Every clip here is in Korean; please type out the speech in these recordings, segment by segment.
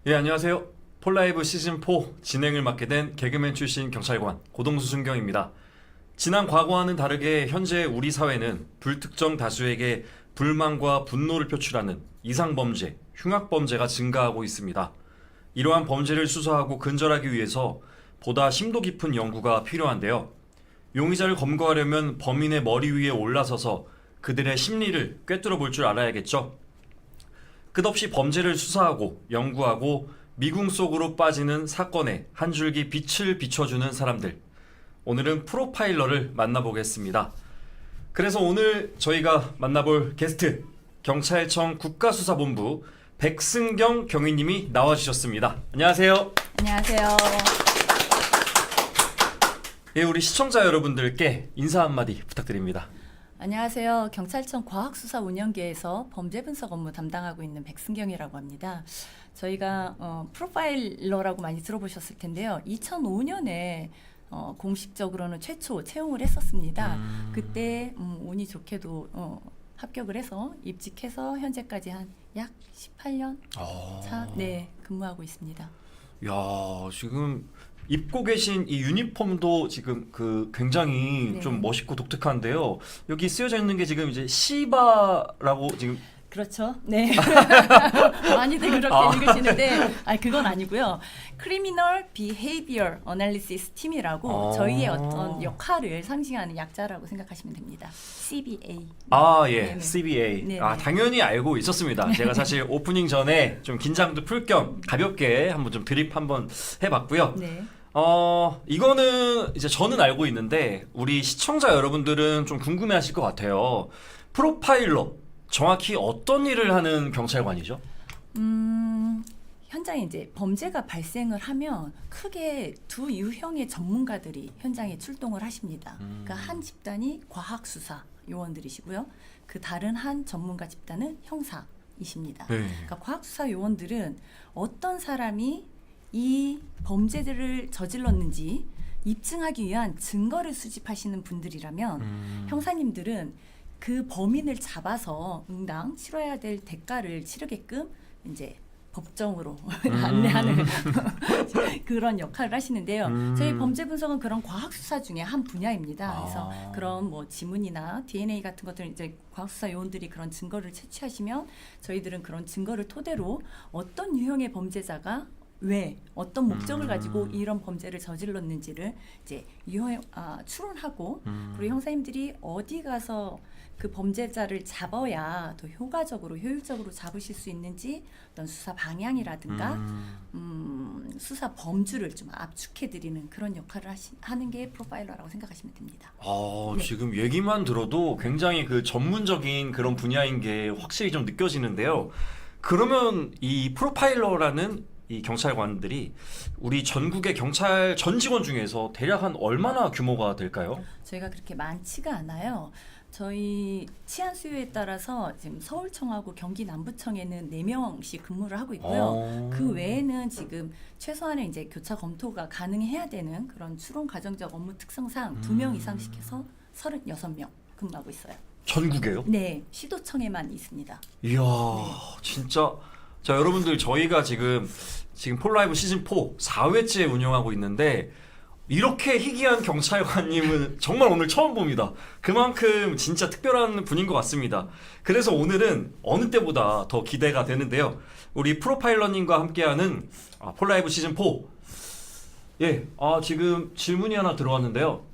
예, 안녕하세요. 폴라이브 시즌4 진행을 맡게 된 개그맨 출신 경찰관 고동수 순경입니다. 지난 과거와는 다르게 현재 우리 사회는 불특정 다수에게 불만과 분노를 표출하는 이상범죄, 흉악범죄가 증가하고 있습니다. 이러한 범죄를 수사하고 근절하기 위해서 보다 심도 깊은 연구가 필요한데요. 용의자를 검거하려면 범인의 머리 위에 올라서서 그들의 심리를 꿰뚫어 볼 줄 알아야겠죠. 끝없이 범죄를 수사하고 연구하고 미궁 속으로 빠지는 사건에 한 줄기 빛을 비춰주는 사람들. 오늘은 프로파일러를 만나보겠습니다. 그래서 오늘 저희가 만나볼 게스트, 경찰청 국가수사본부 백승경 경위님이 나와주셨습니다. 안녕하세요. 안녕하세요. 예, 우리 시청자 여러분들께 인사 한마디 부탁드립니다. 안녕하세요. 경찰청 과학수사운영계에서 범죄분석 업무 담당하고 있는 백승경이라고 합니다. 저희가 프로파일러라고 많이 들어보셨을 텐데요. 2005년에 공식적으로는 최초 채용을 했었습니다. 그때 운이 좋게도 합격을 해서 입직해서 현재까지 한 약 18년 차 근무하고 있습니다. 야, 지금 입고 계신 이 유니폼도 지금 굉장히 좀 멋있고 독특한데요. 여기 쓰여져 있는 게 지금 이제 시바라고 지금 그렇죠. 네. 많이들 그렇게 읽으시는데, 그건 아니고요. Criminal Behavior Analysis Team이라고 저희의 어떤 역할을 상징하는 약자라고 생각하시면 됩니다. CBA. 예, 네네. CBA. 네네. 당연히 알고 있었습니다. 제가 사실 오프닝 전에 좀 긴장도 풀 겸 가볍게 한번 좀 드립 한번 해봤고요. 네. 이거는 이제 저는 알고 있는데 우리 시청자 여러분들은 좀 궁금해하실 것 같아요. 프로파일러. 정확히 어떤 일을 하는 경찰관이죠? 현장에 이제 범죄가 발생을 하면 크게 두 유형의 전문가들이 현장에 출동을 하십니다. 그러니까 한 집단이 과학수사 요원들이시고요. 그 다른 한 전문가 집단은 형사이십니다. 네. 그러니까 과학수사 요원들은 어떤 사람이 이 범죄들을 저질렀는지 입증하기 위한 증거를 수집하시는 분들이라면 형사님들은 그 범인을 잡아서 응당 치러야 될 대가를 치르게끔 이제 법정으로 안내하는 그런 역할을 하시는데요. 저희 범죄 분석은 그런 과학 수사 중에 한 분야입니다. 그래서 그런 뭐 지문이나 DNA 같은 것들 이제 과학 수사 요원들이 그런 증거를 채취하시면 저희들은 그런 증거를 토대로 어떤 유형의 범죄자가 왜 어떤 목적을 가지고 이런 범죄를 저질렀는지를 이제 추론하고 그리고 형사님들이 어디 가서 그 범죄자를 잡아야 더 효과적으로 효율적으로 잡으실 수 있는지 어떤 수사 방향이라든가 수사 범주를 좀 압축해드리는 그런 역할을 하는 게 프로파일러라고 생각하시면 됩니다. 네. 지금 얘기만 들어도 굉장히 그 전문적인 그런 분야인 게 확실히 좀 느껴지는데요. 그러면 이 프로파일러라는 이 경찰관들이 우리 전국의 경찰 전 직원 중에서 대략 한 얼마나 규모가 될까요? 저희가 그렇게 많지가 않아요. 저희 치안 수요에 따라서 지금 서울청하고 경기 남부청에는 4명씩 근무를 하고 있고요. 그 외에는 지금 최소한의 이제 교차 검토가 가능해야 되는 그런 추론 과정적 업무 특성상 2명 이상씩 해서 36명 근무하고 있어요. 전국에요? 네, 시도청에만 있습니다. 이야, 진짜. 자, 여러분들 저희가 지금 폴라이브 시즌4 4회째 운영하고 있는데 이렇게 희귀한 경찰관님은 정말 오늘 처음 봅니다. 그만큼 진짜 특별한 분인 것 같습니다. 그래서 오늘은 어느 때보다 더 기대가 되는데요. 우리 프로파일러님과 함께하는 폴라이브 시즌4 지금 질문이 하나 들어왔는데요.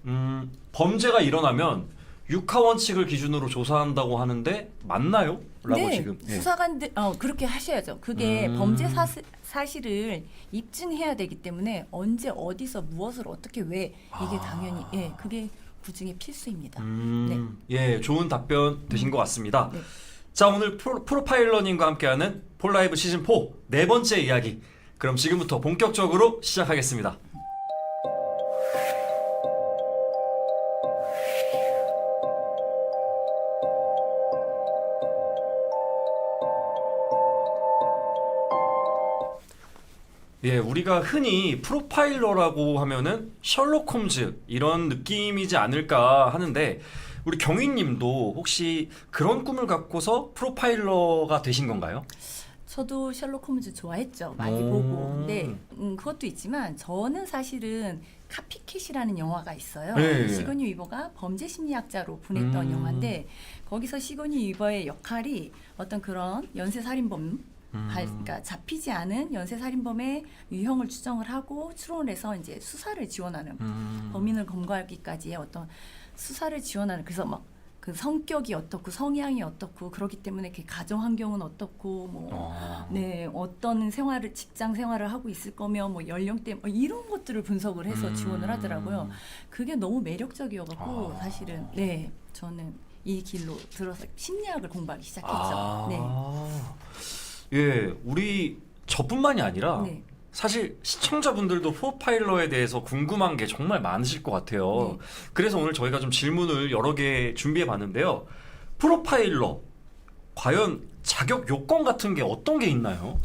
범죄가 일어나면 육하 원칙을 기준으로 조사한다고 하는데 맞나요? 라고 네, 지금. 수사관들 그렇게 하셔야죠. 그게 범죄 사실을 입증해야 되기 때문에 언제 어디서 무엇을 어떻게 왜 이게 당연히 그게 구증의 필수입니다. 예, 좋은 답변 되신 것 같습니다. 네. 자, 오늘 프로파일러님과 함께하는 폴라이브 시즌4 네 번째 이야기. 그럼 지금부터 본격적으로 시작하겠습니다. 예, 우리가 흔히 프로파일러라고 하면은 셜록 홈즈 이런 느낌이지 않을까 하는데 우리 경위님도 혹시 그런 꿈을 갖고서 프로파일러가 되신 건가요? 저도 셜록 홈즈 좋아했죠. 많이 오. 보고. 근데 그것도 있지만 저는 사실은 카피캣이라는 영화가 있어요. 네. 시그니 위버가 범죄 심리학자로 보냈던 영화인데 거기서 시그니 위버의 역할이 어떤 그런 연쇄 살인범 그러니까 잡히지 않은 연쇄 살인범의 유형을 추정을 하고 추론을 해서 이제 수사를 지원하는 범인을 검거하기까지의 어떤 수사를 지원하는 그래서 막 그 성격이 어떻고 성향이 어떻고 그렇기 때문에 그 가정 환경은 어떻고 뭐 네 어떤 생활을 직장 생활을 하고 있을 거며 뭐 연령대 뭐 이런 것들을 분석을 해서 지원을 하더라고요. 그게 너무 매력적이어갖고 사실은 네 저는 이 길로 들어서 심리학을 공부하기 시작했죠. 네. 예, 우리 저뿐만이 아니라 네. 사실 시청자분들도 프로파일러에 대해서 궁금한 게 정말 많으실 것 같아요. 네. 그래서 오늘 저희가 좀 질문을 여러 개 준비해 봤는데요. 프로파일러 과연 자격 요건 같은 게 어떤 게 있나요?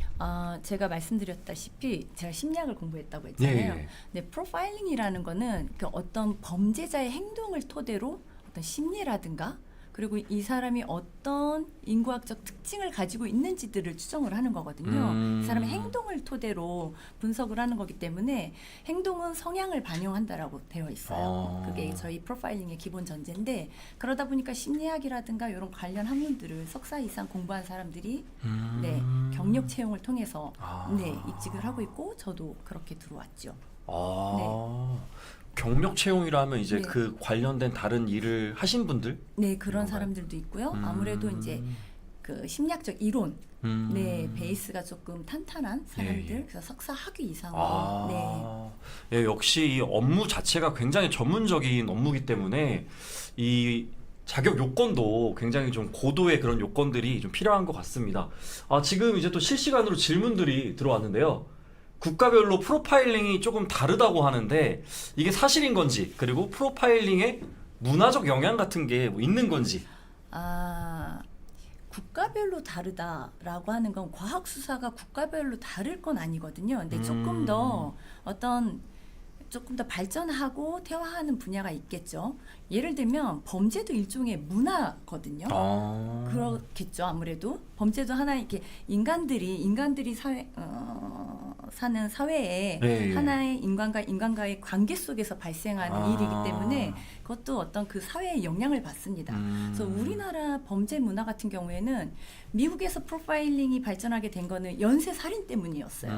제가 말씀드렸다시피 제가 심리학을 공부했다고 했잖아요. 예. 네, 프로파일링이라는 거는 그 어떤 범죄자의 행동을 토대로 어떤 심리라든가 그리고 이 사람이 어떤 인구학적 특징을 가지고 있는지들을 추정을 하는 거거든요. 이 사람의 행동을 토대로 분석을 하는 거기 때문에 행동은 성향을 반영한다라고 되어 있어요. 그게 저희 프로파일링의 기본 전제인데 그러다 보니까 심리학이라든가 이런 관련 학문들을 석사 이상 공부한 사람들이 네, 경력 채용을 통해서 네, 입직을 하고 있고 저도 그렇게 들어왔죠. 경력 채용이라 하면 이제 네. 그 관련된 다른 일을 하신 분들? 네, 그런 그런가요? 사람들도 있고요. 아무래도 이제 그 심리학적 이론, 네, 베이스가 조금 탄탄한 사람들, 예. 그래서 석사 학위 이상으로, 네, 예, 역시 이 업무 자체가 굉장히 전문적인 업무이기 때문에 이 자격 요건도 굉장히 좀 고도의 그런 요건들이 좀 필요한 것 같습니다. 지금 이제 또 실시간으로 질문들이 들어왔는데요. 국가별로 프로파일링이 조금 다르다고 하는데 이게 사실인 건지 그리고 프로파일링의 문화적 영향 같은 게 뭐 있는 건지. 국가별로 다르다라고 하는 건 과학 수사가 국가별로 다를 건 아니거든요. 근데 조금 더 발전하고 퇴화하는 분야가 있겠죠. 예를 들면 범죄도 일종의 문화거든요. 그렇겠죠. 아무래도 범죄도 하나 이렇게 인간들이 사는 사회에 네. 하나의 인간과의 관계 속에서 발생하는 일이기 때문에 그것도 어떤 그 사회에 영향을 받습니다. 그래서 우리나라 범죄 문화 같은 경우에는 미국에서 프로파일링이 발전하게 된 거는 연쇄 살인 때문이었어요.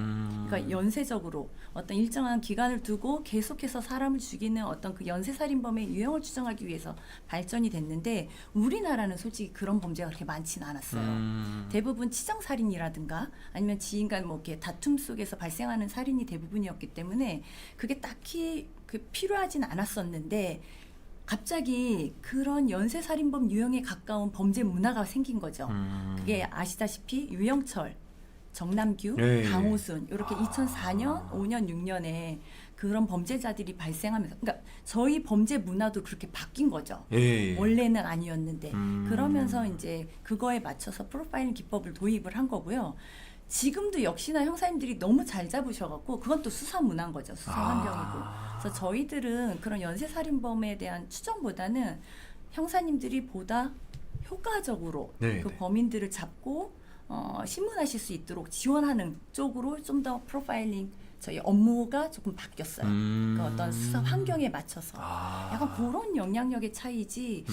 그러니까 연쇄적으로 어떤 일정한 기간을 두고 계속해서 사람을 죽이는 어떤 그 연쇄 살인범의 유형을 추정하기 위해서 발전이 됐는데 우리나라는 솔직히 그런 범죄가 그렇게 많지는 않았어요. 대부분 치정 살인이라든가 아니면 지인간 뭐 이렇게 다툼 속에서 발생하는 살인이 대부분이었기 때문에 그게 딱히 필요하진 않았었는데 갑자기 그런 연쇄 살인범 유형에 가까운 범죄 문화가 생긴 거죠. 그게 아시다시피 유영철, 정남규, 네. 강호순 이렇게 2004년, 5년, 6년에 그런 범죄자들이 발생하면서 그러니까 저희 범죄 문화도 그렇게 바뀐 거죠. 예. 원래는 아니었는데 그러면서 이제 그거에 맞춰서 프로파일링 기법을 도입을 한 거고요. 지금도 역시나 형사님들이 너무 잘 잡으셔갖고 그건 또 수사 문화인 거죠. 수사 환경이고. 그래서 저희들은 그런 연쇄살인범에 대한 추정보다는 형사님들이 보다 효과적으로 네, 그 네. 범인들을 잡고 신문하실 수 있도록 지원하는 쪽으로 좀 더 프로파일링 저희 업무가 조금 바뀌었어요. 그 어떤 수사 환경에 맞춰서 약간 그런 영향력의 차이지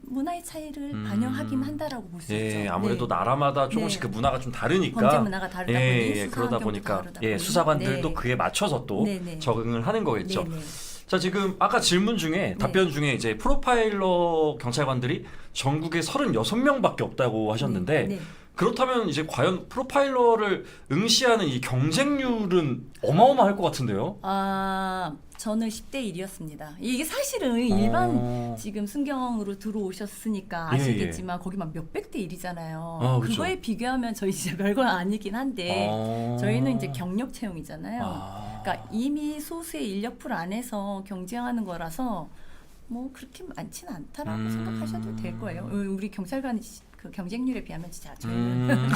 문화의 차이를 반영하긴 한다라고 볼 수 예, 있죠. 아무래도 네. 나라마다 조금씩 네. 그 문화가 좀 다르니까. 범죄 문화가 다르다 보니 수사 그러다 환경도 보니까 다르다 보니. 수사관들도 네. 그에 맞춰서 또 네네. 적응을 하는 거겠죠. 네네. 자, 지금 아까 질문 중에 답변 중에 이제 프로파일러 경찰관들이 전국에 36명밖에 없다고 하셨는데 네. 그렇다면 이제 과연 프로파일러를 응시하는 이 경쟁률은 어마어마할 것 같은데요. 저는 10대 1이었습니다. 이게 사실은 일반 지금 순경으로 들어오셨으니까 아시겠지만 거기 막 몇백 대 1이잖아요. 그렇죠. 그거에 비교하면 저희 진짜 별건 아니긴 한데 저희는 이제 경력 채용이잖아요. 그러니까 이미 소수의 인력풀 안에서 경쟁하는 거라서 뭐 그렇게 많지는 않다라고 생각하셔도 될 거예요. 우리 경찰관 그 경쟁률에 비하면 진짜 저희는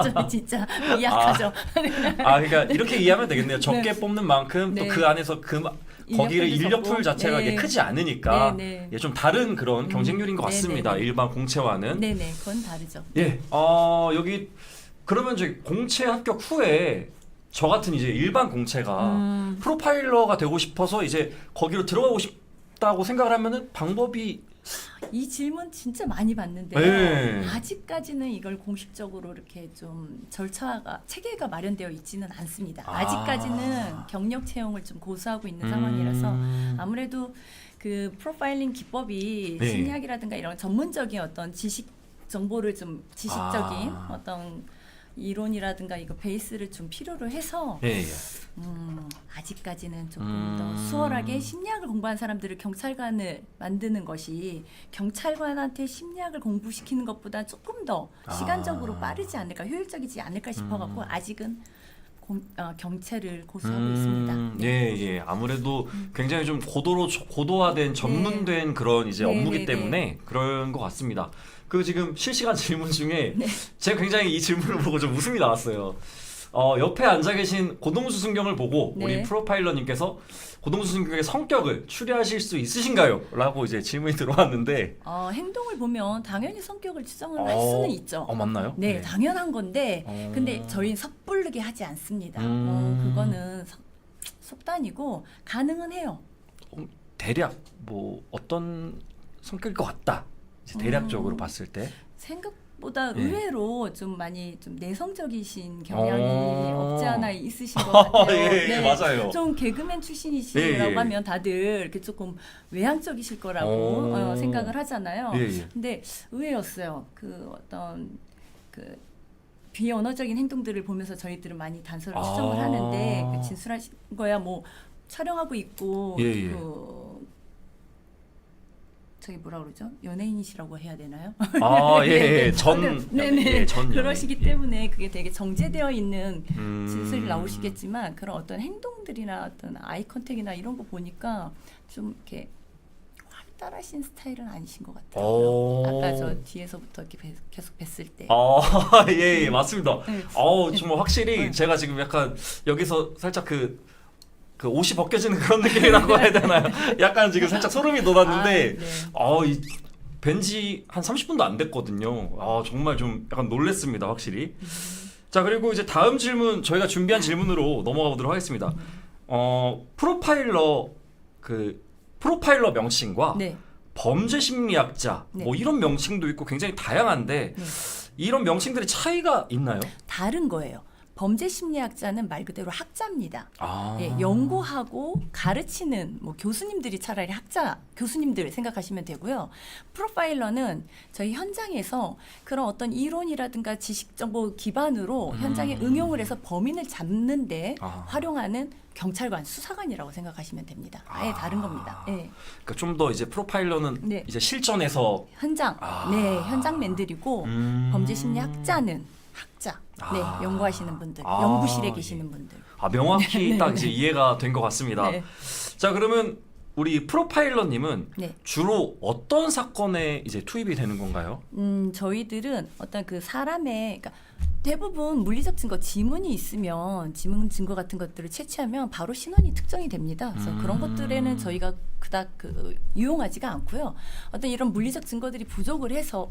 저는 진짜 미약하죠. 그러니까 이렇게 이해하면 되겠네요. 적게 네. 뽑는 만큼 또 네. 그 안에서 거기를 인력들도 인력풀 적고. 자체가 네. 이게 크지 않으니까 네. 좀 다른 그런 경쟁률인 것 네, 같습니다. 네, 네. 일반 공채와는. 네네, 그건 다르죠. 예, 여기 그러면 저희 공채 합격 후에 저 같은 이제 일반 공채가 프로파일러가 되고 싶어서 이제 거기로 들어가고 싶다고 생각을 하면은 방법이 이 질문 진짜 많이 받는데요. 네. 아직까지는 이걸 공식적으로 이렇게 좀 절차가 체계가 마련되어 있지는 않습니다. 아. 아직까지는 경력 채용을 좀 고수하고 있는 상황이라서 아무래도 그 프로파일링 기법이 네. 심리학이라든가 이런 전문적인 어떤 지식 정보를 좀 지식적인 아. 어떤 이론이라든가 이거 베이스를 좀 필요로 해서 예, 예. 아직까지는 조금 더 수월하게 심리학을 공부한 사람들을 경찰관을 만드는 것이 경찰관한테 심리학을 공부시키는 것보다 조금 더 시간적으로 빠르지 않을까, 효율적이지 않을까 싶어갖고 아직은 경찰을 고수하고 있습니다. 예, 예. 아무래도 굉장히 좀 고도화된 전문된 그런 이제 네, 업무기 네, 때문에 그런 것 같습니다. 그 지금 실시간 질문 중에 네. 제가 굉장히 이 질문을 보고 좀 웃음이 나왔어요. 옆에 앉아 계신 고동수 순경을 보고 네. 우리 프로파일러님께서 고동수 순경의 성격을 추리하실 수 있으신가요? 라고 이제 질문이 들어왔는데 행동을 보면 당연히 성격을 추정을 할 수는 있죠. 맞나요? 네, 당연한 건데 근데 저희는 섣부르게 하지 않습니다. 그거는 속단이고 가능은 해요. 대략 뭐 어떤 성격일 것 같다. 이제 대략적으로 봤을 때. 생각보다 네. 의외로 좀 많이 좀 내성적이신 경향이 없지 않아 있으신 것 같아요. 예, 맞아요. 좀 개그맨 출신이시라고 예, 예. 하면 다들 이렇게 조금 외향적이실 거라고 생각을 하잖아요. 예, 예. 근데 의외였어요. 그 어떤 그 비언어적인 행동들을 보면서 저희들은 많이 단서를 추정을 하는데 그 진술하신 거야 뭐 촬영하고 있고 예, 예. 저기 뭐라 그러죠? 연예인이시라고 해야 되나요? 예, 전 네네. 예, 전 그러시기 연예인. 때문에 그게 되게 정제되어 있는 진술이 음. 나오시겠지만 그런 어떤 행동들이나 어떤 아이 컨택이나 이런 거 보니까 좀 이렇게 활달하신 스타일은 아니신 것 같아요. 아까 저 뒤에서부터 이렇게 계속 뵀을 때. 예, 맞습니다. 네. 정말 확실히 네. 제가 지금 약간 여기서 살짝 그 옷이 벗겨지는 그런 느낌이라고 해야 되나요? 약간 지금 살짝 소름이 돋았는데, 이 뵌지 한 30분도 안 됐거든요. 정말 좀 약간 놀랬습니다, 확실히. 자, 그리고 이제 다음 질문, 저희가 준비한 질문으로 넘어가 보도록 하겠습니다. 프로파일러 명칭과 네. 범죄 심리학자, 네. 뭐 이런 명칭도 있고 굉장히 다양한데, 네. 이런 명칭들의 차이가 있나요? 다른 거예요. 범죄 심리학자는 말 그대로 학자입니다. 아. 예, 연구하고 가르치는 뭐 교수님들이 차라리 교수님들 생각하시면 되고요. 프로파일러는 저희 현장에서 그런 어떤 이론이라든가 지식 정보 기반으로 현장에 응용을 해서 범인을 잡는데 활용하는 경찰관, 수사관이라고 생각하시면 됩니다. 아예 다른 겁니다. 예. 그러니까 좀 더 이제 프로파일러는 네. 이제 실전에서 현장, 네, 현장맨들이고 범죄 심리학자는 학자, 네, 연구하시는 분들, 연구실에 계시는 분들. 명확히 딱 이제 이해가 된 것 같습니다. 네. 자, 그러면 우리 프로파일러님은 네. 주로 어떤 사건에 이제 투입이 되는 건가요? 저희들은 어떤 그 사람의, 그러니까 대부분 물리적 증거, 지문이 있으면 지문 증거 같은 것들을 채취하면 바로 신원이 특정이 됩니다. 그래서 그런 것들에는 저희가 그닥 유용하지가 않고요. 어떤 이런 물리적 증거들이 부족해서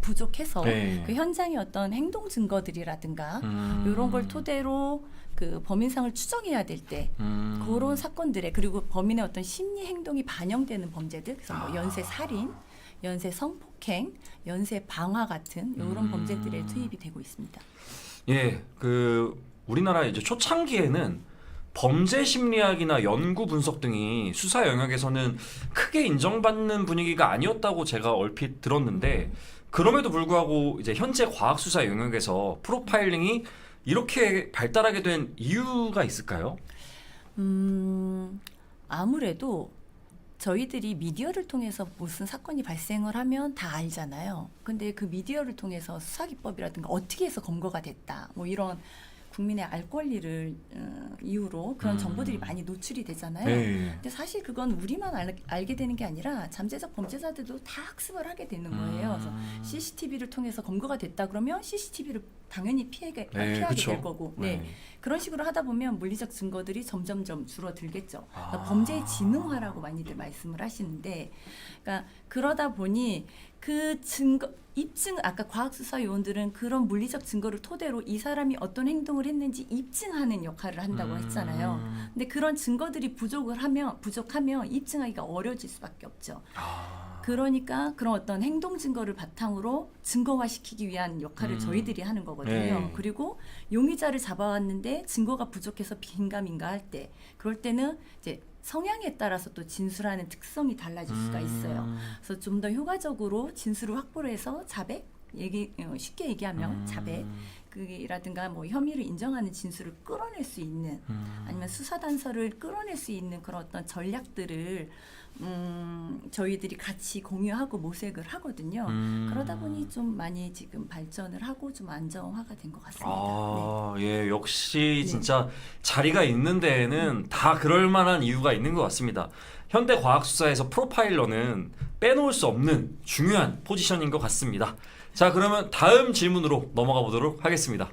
네. 그 현장의 어떤 행동 증거들이라든가 이런 걸 토대로 그 범인상을 추정해야 될 때 그런 사건들에, 그리고 범인의 어떤 심리 행동이 반영되는 범죄들, 그래서 뭐 연쇄 살인, 연쇄 성폭행, 연쇄 방화 같은 이런 범죄들에 투입이 되고 있습니다. 예, 우리나라 이제 초창기에는 범죄 심리학이나 연구 분석 등이 수사 영역에서는 크게 인정받는 분위기가 아니었다고 제가 얼핏 들었는데, 그럼에도 불구하고 이제 현재 과학 수사 영역에서 프로파일링이 이렇게 발달하게 된 이유가 있을까요? 아무래도 저희들이 미디어를 통해서 무슨 사건이 발생을 하면 다 알잖아요. 근데 그 미디어를 통해서 수사기법이라든가 어떻게 해서 검거가 됐다, 뭐 이런 국민의 알 권리를 이유로 그런 정보들이 많이 노출이 되잖아요. 네. 근데 사실 그건 우리만 알게 되는 게 아니라 잠재적 범죄자들도 다 학습을 하게 되는 거예요. 그래서 CCTV를 통해서 검거가 됐다 그러면 CCTV를 당연히 피하게 그쵸. 될 거고. 네. 그런 식으로 하다 보면 물리적 증거들이 점점점 줄어들겠죠. 그러니까 범죄의 지능화라고 많이들 말씀을 하시는데, 그러니까 그러다 보니 그 증거 입증 아까 과학수사 요원들은 그런 물리적 증거를 토대로 이 사람이 어떤 행동을 했는지 입증하는 역할을 한다고 했잖아요. 근데 그런 증거들이 부족하면 입증하기가 어려워질 수밖에 없죠. 그러니까 그런 어떤 행동 증거를 바탕으로 증거화시키기 위한 역할을 저희들이 하는 거거든요. 네. 그리고 용의자를 잡아왔는데 증거가 부족해서 긴가민가 할 때, 그럴 때는 이제 성향에 따라서 또 진술하는 특성이 달라질 수가 있어요. 그래서 좀 더 효과적으로 진술을 확보를 해서 쉽게 얘기하면 자백이라든가 뭐 혐의를 인정하는 진술을 끌어낼 수 있는, 아니면 수사 단서를 끌어낼 수 있는 그런 어떤 전략들을 저희들이 같이 공유하고 모색을 하거든요. 그러다 보니 좀 많이 지금 발전을 하고 좀 안정화가 된 것 같습니다. 예, 역시 네. 진짜 자리가 있는 데에는 다 그럴 만한 이유가 있는 것 같습니다. 현대 과학 수사에서 프로파일러는 빼놓을 수 없는 중요한 포지션인 것 같습니다. 자, 그러면 다음 질문으로 넘어가 보도록 하겠습니다.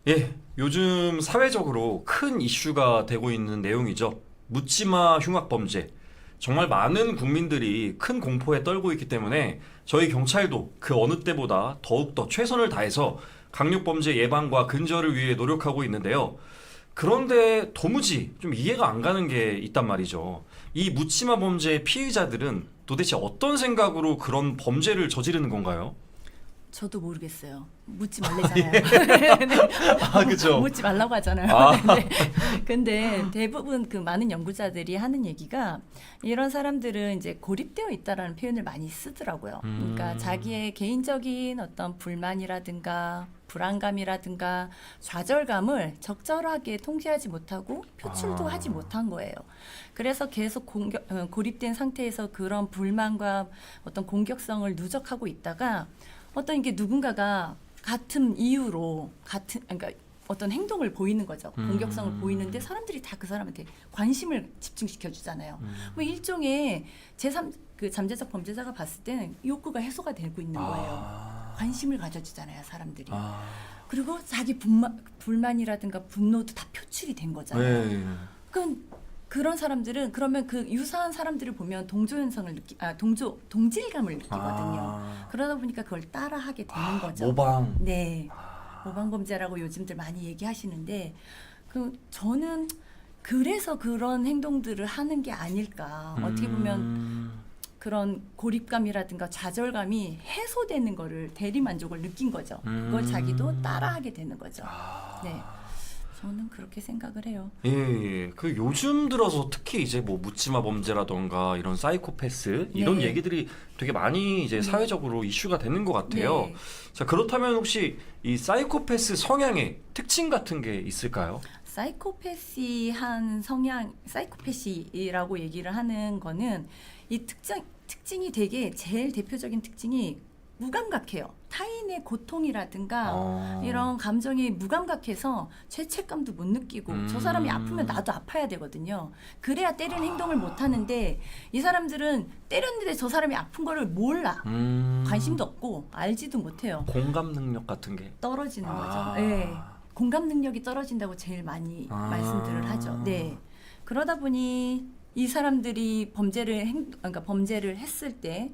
예, 요즘 사회적으로 큰 이슈가 되고 있는 내용이죠. 묻지마 흉악 범죄. 정말 많은 국민들이 큰 공포에 떨고 있기 때문에 저희 경찰도 그 어느 때보다 더욱더 최선을 다해서 강력범죄 예방과 근절을 위해 노력하고 있는데요. 그런데 도무지 좀 이해가 안 가는 게 있단 말이죠. 이 묻지마 범죄의 피의자들은 도대체 어떤 생각으로 그런 범죄를 저지르는 건가요? 저도 모르겠어요. 묻지 말래잖아요. 그죠. 묻지 말라고 하잖아요. 아. 네. 근데 대부분 그 많은 연구자들이 하는 얘기가, 이런 사람들은 이제 고립되어 있다라는 표현을 많이 쓰더라고요. 그러니까 자기의 개인적인 어떤 불만이라든가 불안감이라든가 좌절감을 적절하게 통제하지 못하고 표출도 하지 못한 거예요. 그래서 계속 고립된 상태에서 그런 불만과 어떤 공격성을 누적하고 있다가 어떤 이게 누군가가 같은 이유로 그러니까 어떤 행동을 보이는 거죠. 공격성을 보이는데 사람들이 다 그 사람한테 관심을 집중시켜 주잖아요. 뭐 일종의 그 잠재적 범죄자가 봤을 때는 욕구가 해소가 되고 있는 거예요. 관심을 가져주잖아요, 사람들이. 그리고 자기 불만이라든가 분노도 다 표출이 된 거잖아요. 네. 그런 사람들은 그러면 그 유사한 사람들을 보면 동질감을 느끼거든요. 그러다 보니까 그걸 따라하게 되는 거죠. 모방. 네, 모방 범죄라고 요즘들 많이 얘기하시는데, 저는 그래서 그런 행동들을 하는 게 아닐까. 어떻게 보면 그런 고립감이라든가 좌절감이 해소되는 거를 대리 만족을 느낀 거죠. 그걸 자기도 따라하게 되는 거죠. 네. 저는 그렇게 생각을 해요. 예. 그 요즘 들어서 특히 이제 뭐 묻지마 범죄라던가 이런 사이코패스 이런 네. 얘기들이 되게 많이 이제 사회적으로 이슈가 되는 것 같아요. 네. 자, 그렇다면 혹시 이 사이코패스 성향의 특징 같은 게 있을까요? 사이코패시한 성향, 사이코패시라고 얘기를 하는 거는 이 특징이 되게 제일 대표적인 특징이 무감각해요. 타인의 고통이라든가 이런 감정이 무감각해서 죄책감도 못 느끼고, 저 사람이 아프면 나도 아파야 되거든요. 그래야 때리는 행동을 못 하는데, 이 사람들은 때렸는데 저 사람이 아픈 거를 몰라. 관심도 없고 알지도 못해요. 공감 능력 같은 게 떨어지는 거죠. 네. 공감 능력이 떨어진다고 제일 많이 말씀들을 하죠. 네. 그러다 보니 이 사람들이 그러니까 범죄를 했을 때,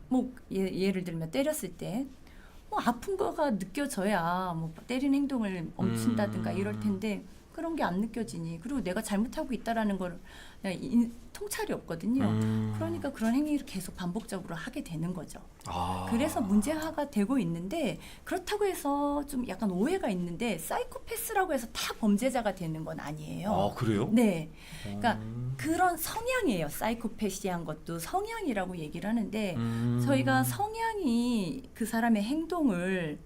뭐 예를 들면 때렸을 때 뭐 아픈 거가 느껴져야 뭐 때리는 행동을 멈춘다든가 이럴 텐데, 그런 게 안 느껴지니, 그리고 내가 잘못하고 있다라는 걸 통찰이 없거든요. 그러니까 그런 행위를 계속 반복적으로 하게 되는 거죠. 그래서 문제화가 되고 있는데, 그렇다고 해서 좀 약간 오해가 있는데, 사이코패스라고 해서 다 범죄자가 되는 건 아니에요. 아, 그래요? 네. 그러니까 그런 성향이에요. 사이코패시한 것도 성향이라고 얘기를 하는데, 저희가 성향이 그 사람의 행동을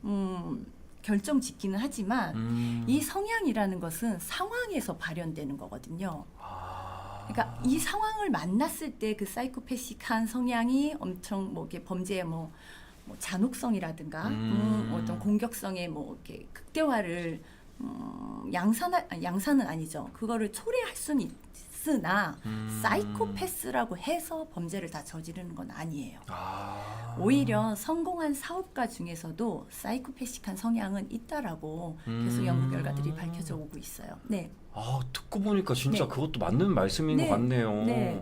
결정짓기는 하지만 이 성향이라는 것은 상황에서 발현되는 거거든요. 그러니까 이 상황을 만났을 때 그 사이코패시한 성향이 엄청 뭐 이렇게 범죄에 뭐 뭐 잔혹성이라든가 어떤 공격성의 뭐 이렇게 극대화를 양산은 아니죠. 그거를 초래할 수는 있으나 사이코패스라고 해서 범죄를 다 저지르는 건 아니에요. 오히려 성공한 사업가 중에서도 사이코패식한 성향은 있다라고 계속 연구 결과들이 밝혀져 오고 있어요. 네. 듣고 보니까 진짜 네. 그것도 맞는 말씀인 네. 것 같네요. 네.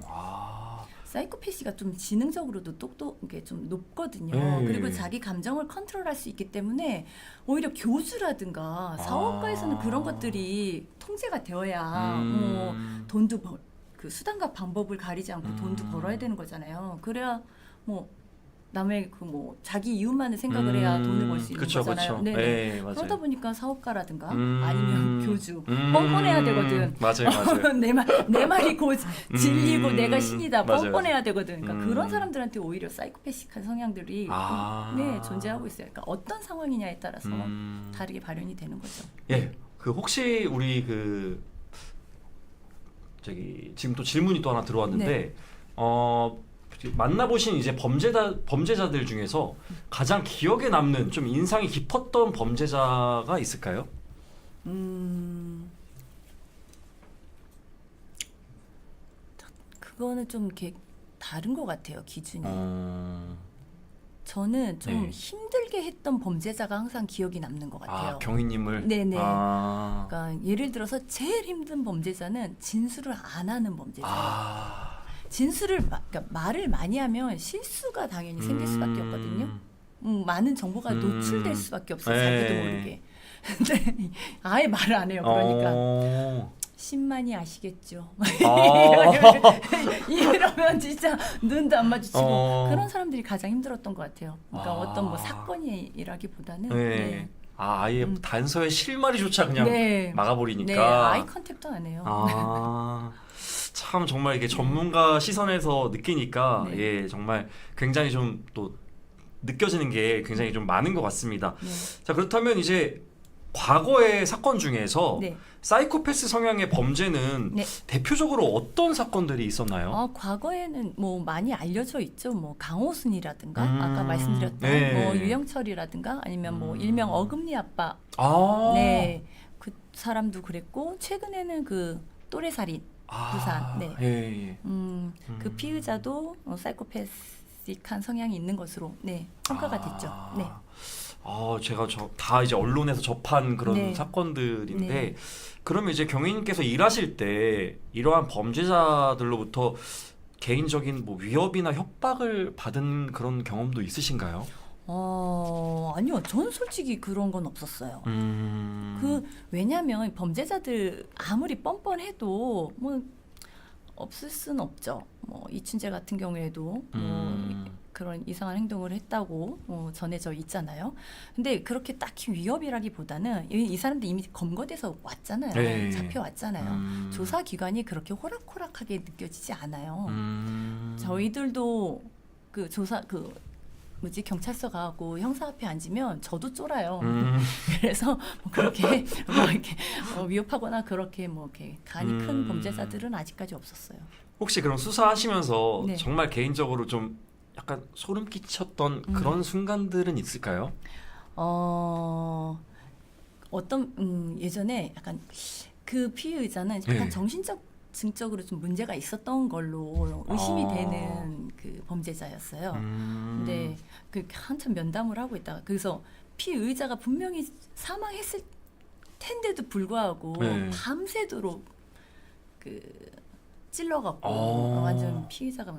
사이코패시가 좀 지능적으로도 똑똑하게 좀 높거든요. 네. 그리고 자기 감정을 컨트롤할 수 있기 때문에 오히려 교주라든가 사업가에서는 그런 것들이 통제가 되어야 뭐 돈도 그 수단과 방법을 가리지 않고 돈도 벌어야 되는 거잖아요. 그래야 뭐 남의 그 뭐 자기 이웃만을 생각을 해야 돈을 벌 수 있는 그쵸, 거잖아요. 그쵸. 네네. 네, 맞아요. 그러다 보니까 사업가라든가 아니면 교주 뻔뻔해야 되거든. 맞아요. 내 말이 곧 진리고 내가 신이다. 맞아요, 뻔뻔해야 되거든. 그러니까 그런 사람들한테 오히려 사이코패식한 성향들이 네, 존재하고 있어요. 그러니까 어떤 상황이냐에 따라서 다르게 발현이 되는 거죠. 예, 그 혹시 우리 지금 또 질문이 또 하나 들어왔는데 만나보신 이제 범죄자들 중에서 가장 기억에 남는 좀 인상이 깊었던 범죄자가 있을까요? 그거는 좀 이렇게 다른 것 같아요, 기준이. 저는 좀 네. 힘들게 했던 범죄자가 항상 기억이 남는 것 같아요. 경위님을. 네네. 그러니까 예를 들어서 제일 힘든 범죄자는 진술을 안 하는 범죄자예요. 진술을 그러니까 말을 많이 하면 실수가 당연히 생길 수밖에 없거든요. 많은 정보가 노출될 수밖에 없어요. 자기도 모르게. 근데 아예 말을 안 해요. 그러니까 신만이 아시겠죠. 이러면 진짜 눈도 안 마주치고 그런 사람들이 가장 힘들었던 것 같아요. 그러니까 어떤 뭐 사건이라기보다는 네. 아예 단서의 실마리조차 그냥 네. 막아버리니까. 네, 아이 컨택도 안 해요. 참 정말 이게 전문가 시선에서 느끼니까 네. 예 정말 굉장히 좀 또 느껴지는 게 굉장히 좀 많은 것 같습니다. 네. 자 그렇다면 이제 과거의 사건 중에서 네. 사이코패스 성향의 범죄는 네. 대표적으로 어떤 사건들이 있었나요? 과거에는 뭐 많이 알려져 있죠. 뭐 강호순이라든가 아까 말씀드렸던 네. 뭐 유영철이라든가 아니면 뭐 일명 어금니 아빠. 아, 네, 그 사람도 그랬고 최근에는 그 또래살인 부산. 네. 예. 그 피의자도 사이코패스한 성향이 있는 것으로 네 평가가 됐죠. 네. 제가 다 이제 언론에서 접한 그런 네. 사건들인데 네. 그러면 이제 경위님께서 일하실 때 이러한 범죄자들로부터 개인적인 뭐 위협이나 협박을 받은 그런 경험도 있으신가요? 아니요. 저는 솔직히 그런 건 없었어요. 왜냐면 범죄자들 아무리 뻔뻔해도 뭐 없을 수는 없죠. 뭐 이춘재 같은 경우에도 뭐 그런 이상한 행동을 했다고 전해져 있잖아요. 근데 그렇게 딱히 위협이라기보다는 이 사람들 이미 검거돼서 왔잖아요. 네. 잡혀왔잖아요. 조사기관이 그렇게 호락호락하게 느껴지지 않아요. 저희들도 그 경찰서 가고 형사 앞에 앉으면 저도 쫄아요. 그래서 뭐 그렇게 뭐 이렇게 위협하거나 그렇게 뭐 이렇게 간이 큰 범죄자들은 아직까지 없었어요. 혹시 그럼 수사하시면서 네. 정말 개인적으로 좀 약간 소름 끼쳤던 그런 순간들은 있을까요? 예전에 약간 그 피의자는 약간 네. 정신적으로 좀 문제가 있었던 걸로 의심이 되는 그 범죄자였어요. 근데 그 한참 면담을 하고 있다가 그래서 피의자가 분명히 사망했을 텐데도 불구하고 네. 밤새도록 찔러갖고 완전 피해자가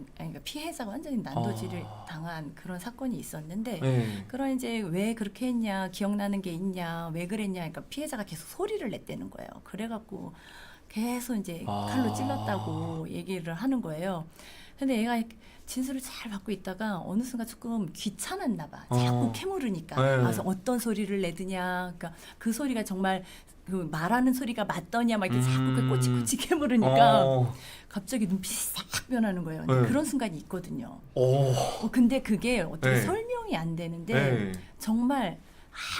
완전히 난도질을 당한 그런 사건이 있었는데 네. 그런 이제 왜 그렇게 했냐 기억나는 게 있냐 왜 그랬냐 그러니까 피해자가 계속 소리를 냈다는 거예요. 그래갖고 계속 이제 칼로 찔렀다고 얘기를 하는 거예요. 근데 얘가 진술을 잘 받고 있다가 어느 순간 조금 귀찮았나 봐. 자꾸 캐물으니까. 네. 그래서 어떤 소리를 내드냐. 그러니까 그 소리가 정말 그 말하는 소리가 맞더냐 막 이렇게 자꾸 그 꼬치꼬치 캐물으니까 갑자기 눈빛이 싹 변하는 거예요. 근데 네. 그런 순간이 있거든요. 오. 근데 그게 어떻게 네. 설명이 안 되는데 네. 정말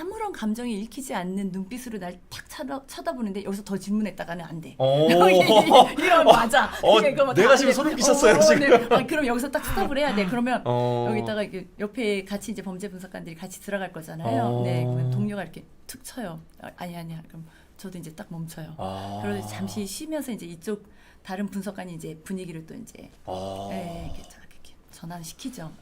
아무런 감정이 읽히지 않는 눈빛으로 날 탁 쳐다보는데 여기서 더 질문했다가는 안 돼. 오. 이런 맞아. 이게 그거 내가 다 지금 안 돼. 소름 끼쳤어요, 지금. 네. 아, 그럼 여기서 딱 스탑을 해야 돼. 그러면 어. 여기다가 이렇게 옆에 같이 이제 범죄 분석관들이 같이 들어갈 거잖아요. 네, 그러면 동료가 이렇게 툭 쳐요. 아니야. 그럼 저도 이제 딱 멈춰요. 그러고 잠시 쉬면서 이제 이쪽 다른 분석관이 이제 분위기를 또 이제 이렇게 쫙 이렇게 전환 시키죠.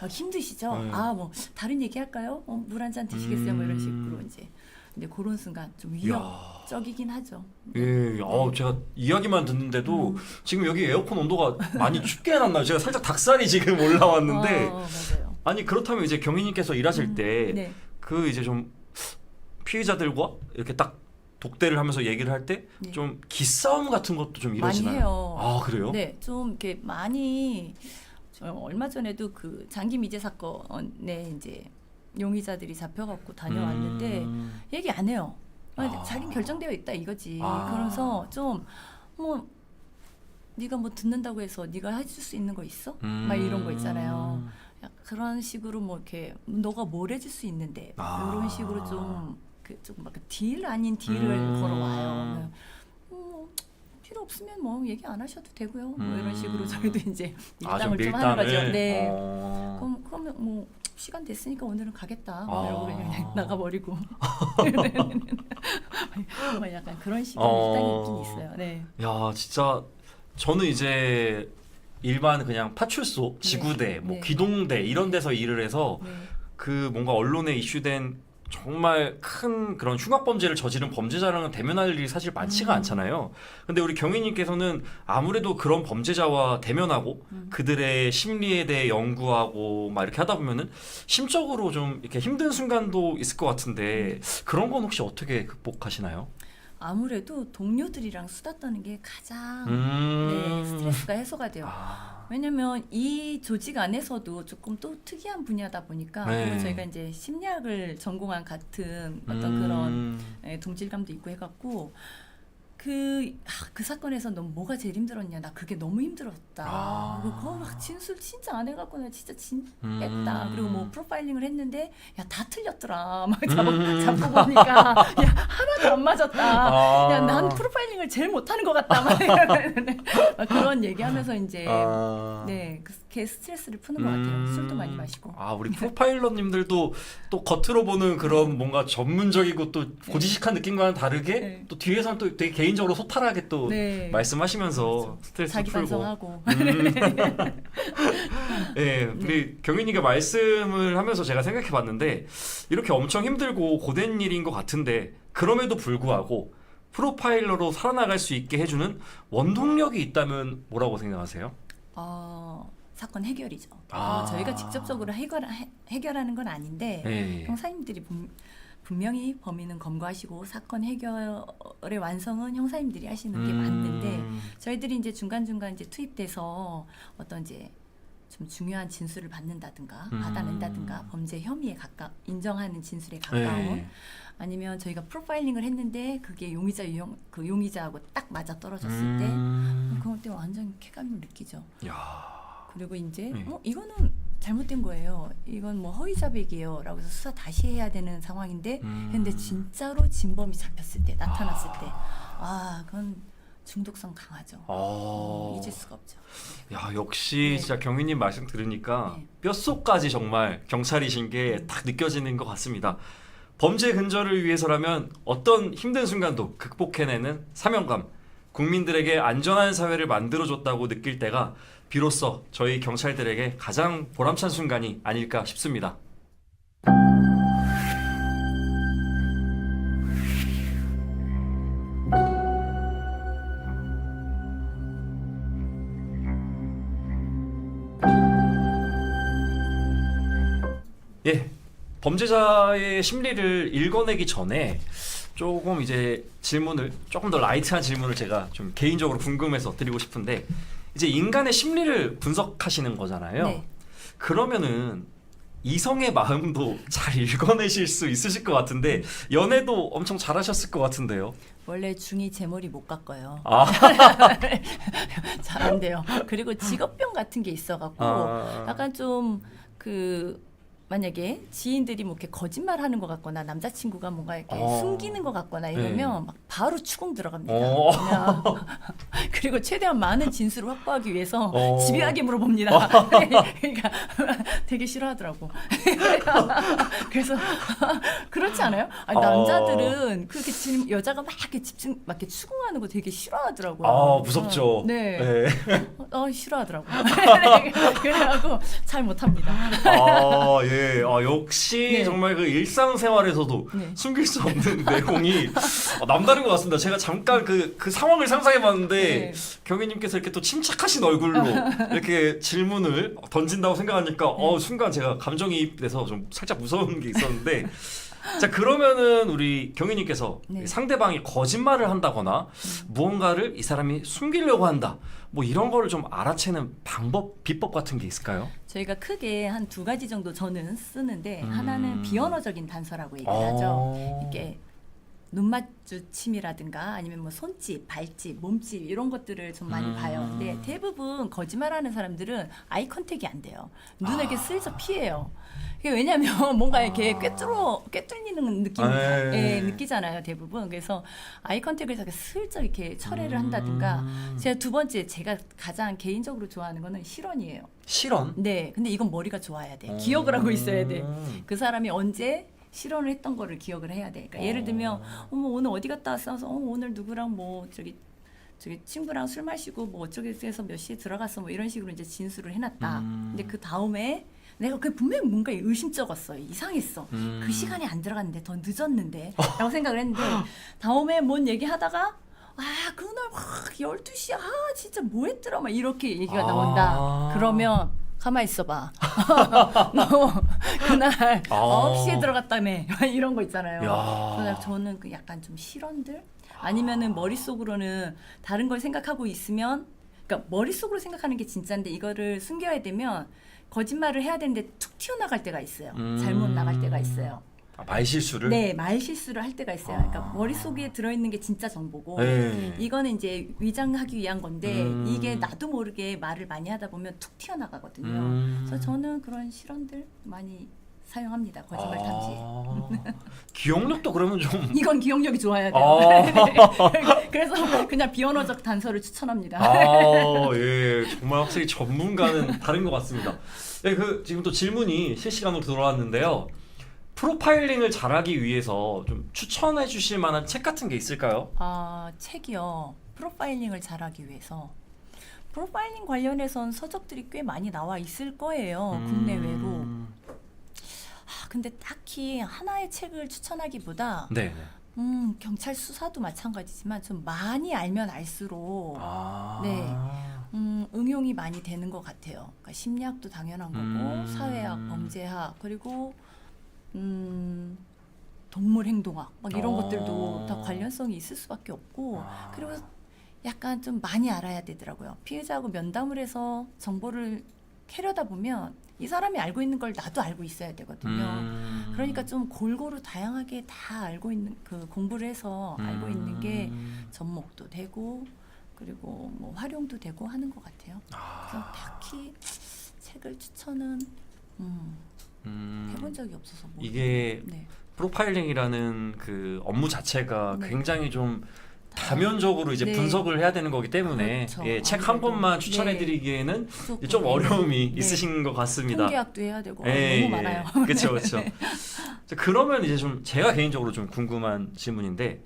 힘드시죠? 네. 뭐 다른 얘기 할까요? 물 한 잔 드시겠어요? 뭐 이런 식으로 이제. 근데 그런 순간 좀 위협적이긴 하죠. 예, 제가 이야기만 듣는데도 지금 여기 에어컨 온도가 많이 춥게 해놨나요? 제가 살짝 닭살이 지금 올라왔는데. 맞아요. 아니 그렇다면 이제 경위님께서 일하실 때 네. 그 이제 좀 피의자들과 이렇게 딱 독대를 하면서 얘기를 할 때 좀 네. 기싸움 같은 것도 좀 많이 이러시나요? 해요. 아 그래요? 네, 좀 이렇게 많이. 저 얼마 전에도 그 장기 미제 사건에 이제 용의자들이 잡혀갖고 다녀왔는데 얘기 안 해요. 자기는 결정되어 있다 이거지. 그러면서 좀 뭐 네가 뭐 듣는다고 해서 네가 해줄 수 있는 거 있어? 막 이런 거 있잖아요. 그런 식으로 뭐 이렇게 너가 뭘 해줄 수 있는데 이런 식으로 좀 막 딜 아닌 딜을 걸어와요. 필요 없으면 뭐 얘기 안 하셔도 되고요. 뭐 이런 식으로 저희도 이제 밀당을 좀 하는 거죠. 네. 그러면 뭐 시간 됐으니까 오늘은 가겠다. 이러고 그냥 나가버리고. 뭐 약간 그런 식의 밀당이 있긴 있어요. 네. 야 진짜 저는 이제 일반 그냥 파출소, 지구대, 뭐 네. 기동대 이런 데서 일을 해서 네. 그 뭔가 언론에 이슈된 정말 큰 그런 흉악범죄를 저지른 범죄자랑은 대면할 일이 사실 많지가 않잖아요. 근데 우리 경위님께서는 아무래도 그런 범죄자와 대면하고 그들의 심리에 대해 연구하고 막 이렇게 하다 보면은 심적으로 좀 이렇게 힘든 순간도 있을 것 같은데 그런 건 혹시 어떻게 극복하시나요? 아무래도 동료들이랑 수다 떠는 게 가장 스트레스가 해소가 돼요. 왜냐면 이 조직 안에서도 조금 또 특이한 분야다 보니까 그리고 저희가 이제 심리학을 전공한 같은 어떤 그런 동질감도 있고 해갖고 그 사건에서 너 뭐가 제일 힘들었냐? 나 그게 너무 힘들었다. 그거 막 진술 진짜 안 해갖고 나 진짜 뺐다. 그리고 뭐 프로파일링을 했는데 야 다 틀렸더라. 막 잡고 보니까 야 하나도 안 맞았다. 야 난 프로파일링을 제일 못하는 것 같다. 막 그런 얘기하면서 이제 그렇게 스트레스를 푸는 것 같아요. 술도 많이 마시고. 우리 프로파일러님들도 또 겉으로 보는 그런 뭔가 전문적이고 또 고지식한 느낌과는 다르게 또 뒤에서는 또 되게 개인적으로 소탈하게 또 말씀하시면서 스트레스 자기 풀고. 반성하고. 우리 경윤이가 말씀을 하면서 제가 생각해봤는데 이렇게 엄청 힘들고 고된 일인 것 같은데 그럼에도 불구하고 프로파일러로 살아나갈 수 있게 해주는 원동력이 있다면 뭐라고 생각하세요? 사건 해결이죠. 저희가 직접적으로 해결하는 건 아닌데 형사님들이 분명히 범인은 검거하시고 사건 해결의 완성은 형사님들이 하시는 게 맞는데 저희들이 이제 중간중간 이제 투입돼서 어떤 이제 좀 중요한 진술을 받아낸다든가 범죄 혐의에 인정하는 진술에 가까운 아니면 저희가 프로파일링을 했는데 그게 용의자하고 딱 맞아 떨어졌을 때 그럴 때 완전 쾌감을 느끼죠. 그리고 이제 이거는 잘못된 거예요. 이건 뭐 허위 자백이에요. 라고 해서 수사 다시 해야 되는 상황인데 근데 진짜로 진범이 잡혔을 때 나타났을 때 그건 중독성 강하죠. 잊을 수가 없죠. 야 역시 진짜 경위님 말씀 들으니까 뼛속까지 정말 경찰이신 게 딱 느껴지는 것 같습니다. 범죄 근절을 위해서라면 어떤 힘든 순간도 극복해내는 사명감, 국민들에게 안전한 사회를 만들어줬다고 느낄 때가 비로소 저희 경찰들에게 가장 보람찬 순간이 아닐까 싶습니다. 범죄자의 심리를 읽어내기 전에 조금 이제 조금 더 라이트한 질문을 제가 좀 개인적으로 궁금해서 드리고 싶은데 이제 인간의 심리를 분석하시는 거잖아요. 그러면은 이성의 마음도 잘 읽어내실 수 있으실 것 같은데 연애도 엄청 잘하셨을 것 같은데요. 원래 중2 제 머리 못 깎아요. 잘 안 돼요. 그리고 직업병 같은 게 있어갖고 약간 좀 만약에 지인들이 뭐 이렇게 거짓말하는 것 같거나 남자친구가 뭔가 이렇게 숨기는 것 같거나 이러면 막 바로 추궁 들어갑니다. 그냥 그리고 최대한 많은 진술을 확보하기 위해서 집요하게 물어봅니다. 그러니까 되게 싫어하더라고. 그래서 그렇지 않아요? 아니, 남자들은 그렇게 여자가 막 이렇게 막 이렇게 추궁하는 거 되게 싫어하더라고요. 무섭죠. 네. 네. 싫어하더라고. 그래가지고 잘 못합니다. 예. 역시 네. 정말 그 일상생활에서도 네. 숨길 수 없는 내용이 남다른 것 같습니다. 제가 잠깐 그 상황을 상상해봤는데 네. 경희님께서 이렇게 또 침착하신 얼굴로 이렇게 질문을 던진다고 생각하니까 순간 제가 감정이입돼서 좀 살짝 무서운 게 있었는데 자 그러면은 우리 경희님께서 네. 상대방이 거짓말을 한다거나 무언가를 이 사람이 숨기려고 한다 뭐 이런 거를 좀 알아채는 방법 비법 같은 게 있을까요? 저희가 크게 한 2가지 정도 저는 쓰는데 하나는 비언어적인 단서라고 얘기를 하죠. 이렇게 눈 마주침이라든가 아니면 뭐 손짓, 발짓, 몸짓 이런 것들을 좀 많이 봐요. 근데 대부분 거짓말하는 사람들은 아이 컨택이 안 돼요. 눈을 이렇게 슬쩍 피해요. 그게 왜냐면 뭔가 이렇게 꿰뚫리는 느낌 느끼잖아요, 대부분. 그래서 아이 컨택을 이렇게 슬쩍 이렇게 철회를 한다든가. 제가 두 번째 제가 가장 개인적으로 좋아하는 거는 실언이에요. 실언? 네, 근데 이건 머리가 좋아야 돼. 기억을 하고 있어야 돼. 그 사람이 언제 실언을 했던 거를 기억을 해야 돼. 그러니까 예를 들면 어머 오늘 어디 갔다 왔어? 오늘 누구랑 뭐 저기 친구랑 술 마시고 뭐 어쩌게 해서 몇 시에 들어갔어 뭐 이런 식으로 이제 진술을 해놨다. 근데 그 다음에 내가 그 분명히 뭔가 의심쩍었어. 이상했어. 그 시간에 안 들어갔는데 더 늦었는데 라고 생각을 했는데 다음에 뭔 얘기하다가 그날 막 12시야 진짜 뭐 했더라 막 이렇게 얘기가 나온다. 그러면 가만히 있어봐. 너 그날 9시에 들어갔다며 이런 거 있잖아요. 그래서 저는 그 약간 좀 실언들 아니면은 머릿속으로는 다른 걸 생각하고 있으면 그러니까 머릿속으로 생각하는 게 진짜인데 이거를 숨겨야 되면 거짓말을 해야 되는데 툭 튀어나갈 때가 있어요. 잘못 나갈 때가 있어요. 말실수를? 네, 말실수를 할 때가 있어요. 그러니까 머릿속에 들어있는 게 진짜 정보고 이거는 이제 위장하기 위한 건데 이게 나도 모르게 말을 많이 하다 보면 툭 튀어나가거든요. 그래서 저는 그런 실언들 많이 사용합니다. 거짓말 탐지. 기억력도 그러면 좀 이건 기억력이 좋아야 돼요. 그래서 그냥 비언어적 단서를 추천합니다. 예, 정말 확실히 전문가는 다른 것 같습니다. 네, 지금 또 질문이 실시간으로 들어왔는데요. 프로파일링을 잘하기 위해서 좀 추천해 주실 만한 책 같은 게 있을까요? 책이요. 프로파일링을 잘하기 위해서. 프로파일링 관련해선 서적들이 꽤 많이 나와 있을 거예요. 국내외로. 근데 딱히 하나의 책을 추천하기보다 네. 경찰 수사도 마찬가지지만 좀 많이 알면 알수록 응용이 많이 되는 것 같아요. 그러니까 심리학도 당연한 거고 사회학, 범죄학 그리고 동물 행동학 막 이런 것들도 다 관련성이 있을 수밖에 없고 그리고 약간 좀 많이 알아야 되더라고요. 피해자하고 면담을 해서 정보를 캐려다 보면 이 사람이 알고 있는 걸 나도 알고 있어야 되거든요. 그러니까 좀 골고루 다양하게 다 알고 있는 그 공부를 해서 알고 있는 게 접목도 되고 그리고 뭐 활용도 되고 하는 것 같아요. 그래서 딱히 책을 추천은 해본 적이 없어서 모르겠네요. 이게 프로파일링이라는 그 업무 자체가 굉장히 좀 다면적으로 이제 분석을 해야 되는 거기 때문에 그렇죠. 책 한 권만 추천해드리기에는 좀 어려움이 있으신 것 같습니다. 통계학도 해야 되고 너무 많아요. 그렇죠, 그렇죠. 그러면 이제 좀 제가 개인적으로 좀 궁금한 질문인데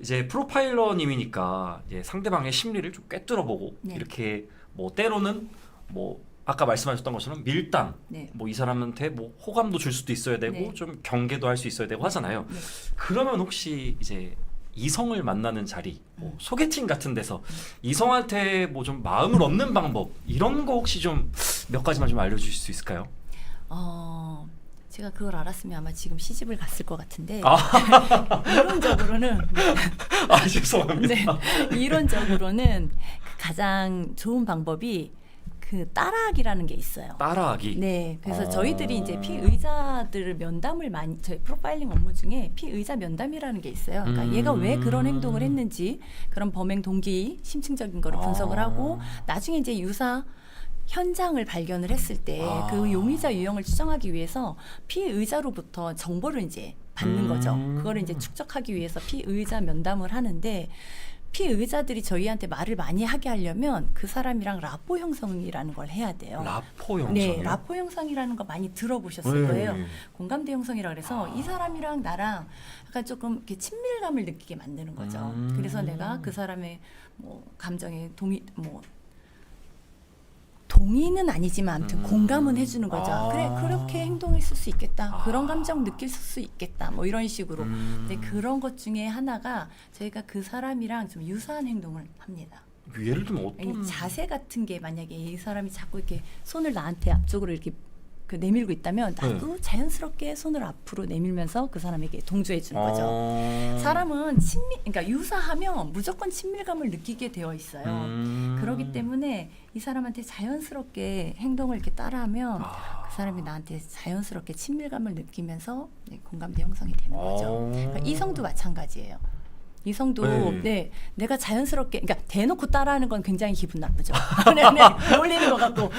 이제 프로파일러님이니까 이제 상대방의 심리를 좀 꿰뚫어보고 이렇게 뭐 때로는 뭐 아까 말씀하셨던 것처럼 밀당, 뭐 이 사람한테 뭐 호감도 줄 수도 있어야 되고 좀 경계도 할 수 있어야 되고 하잖아요. 그러면 혹시 이제 이성을 만나는 자리, 뭐 소개팅 같은 데서 이성한테 뭐 좀 마음을 얻는 방법 이런 거 혹시 좀 몇 가지만 좀 알려주실 수 있을까요? 제가 그걸 알았으면 아마 지금 시집을 갔을 것 같은데 이론적으로는 죄송합니다. 이론적으로는 가장 좋은 방법이 그 따라하기라는 게 있어요. 따라하기. 네, 그래서 저희들이 이제 피의자들을 면담을 많이 저희 프로파일링 업무 중에 피의자 면담이라는 게 있어요. 그러니까 얘가 왜 그런 행동을 했는지 그런 범행 동기, 심층적인 거를 분석을 하고 나중에 이제 유사 현장을 발견을 했을 때 그 용의자 유형을 추정하기 위해서 피의자로부터 정보를 이제 받는 거죠. 그거를 이제 축적하기 위해서 피의자 면담을 하는데 피의자들이 저희한테 말을 많이 하게 하려면 그 사람이랑 라포 형성이라는 걸 해야 돼요. 라포 형성이요? 네, 라포 형성이라는 거 많이 들어보셨을 네. 거예요. 공감대 형성이라 그래서 이 사람이랑 나랑 약간 조금 이렇게 친밀감을 느끼게 만드는 거죠. 그래서 내가 그 사람의 뭐 감정에 동의는 아니지만 아무튼 공감은 해주는 거죠. 그래 그렇게 행동했을 수 있겠다. 그런 감정 느낄 수 있겠다. 뭐 이런 식으로. 근데 그런 것 중에 하나가 저희가 그 사람이랑 좀 유사한 행동을 합니다. 예를 들면 아니, 어떤 자세 같은 게 만약에 이 사람이 자꾸 이렇게 손을 나한테 앞쪽으로 이렇게 그 내밀고 있다면 나도 자연스럽게 손을 앞으로 내밀면서 그 사람에게 동조해 주는 거죠. 사람은 그러니까 유사하면 무조건 친밀감을 느끼게 되어 있어요. 그렇기 때문에 이 사람한테 자연스럽게 행동을 이렇게 따라하면 그 사람이 나한테 자연스럽게 친밀감을 느끼면서 공감대 형성이 되는 거죠. 그러니까 이성도 마찬가지예요. 이성도 네, 내가 자연스럽게 그러니까 대놓고 따라하는 건 굉장히 기분 나쁘죠. 네, 놀리는 것 같고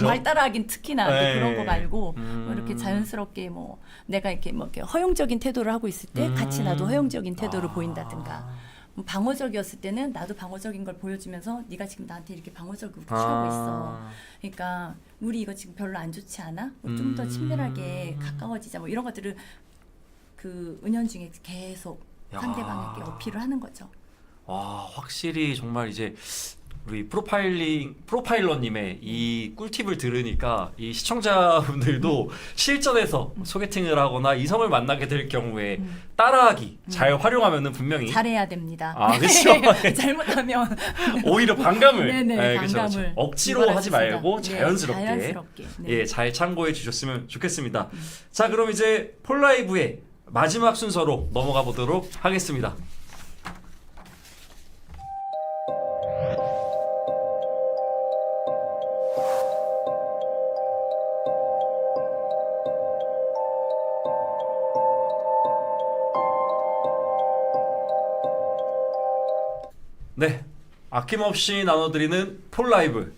말 따라하긴 특히나 그런 거 말고 뭐 이렇게 자연스럽게 뭐 내가 이렇게 뭐 이렇게 허용적인 태도를 하고 있을 때 같이 나도 허용적인 태도를 보인다든가 뭐 방어적이었을 때는 나도 방어적인 걸 보여주면서 네가 지금 나한테 이렇게 방어적으로 취하고 있어. 그러니까 우리 이거 지금 별로 안 좋지 않아? 뭐 좀 더 친밀하게 가까워지자. 뭐 이런 것들을 그 은연중에 계속 상대방에게 어필을 하는 거죠. 와, 확실히 정말 이제 우리 프로파일러님의 이 꿀팁을 들으니까 이 시청자분들도 실전에서 소개팅을 하거나 이성을 만나게 될 경우에 따라하기 잘 활용하면은 분명히 잘해야 됩니다. 아, 그렇죠. 잘못하면 오히려 반감을 네네, 그렇죠, 반감을 그렇죠. 억지로 하지 말고 네, 자연스럽게, 자연스럽게. 네. 예, 잘 참고해 주셨으면 좋겠습니다. 자, 그럼 이제 폴라이브의 마지막 순서로 넘어가 보도록 하겠습니다. 네, 아낌없이 나눠드리는 폴라이브.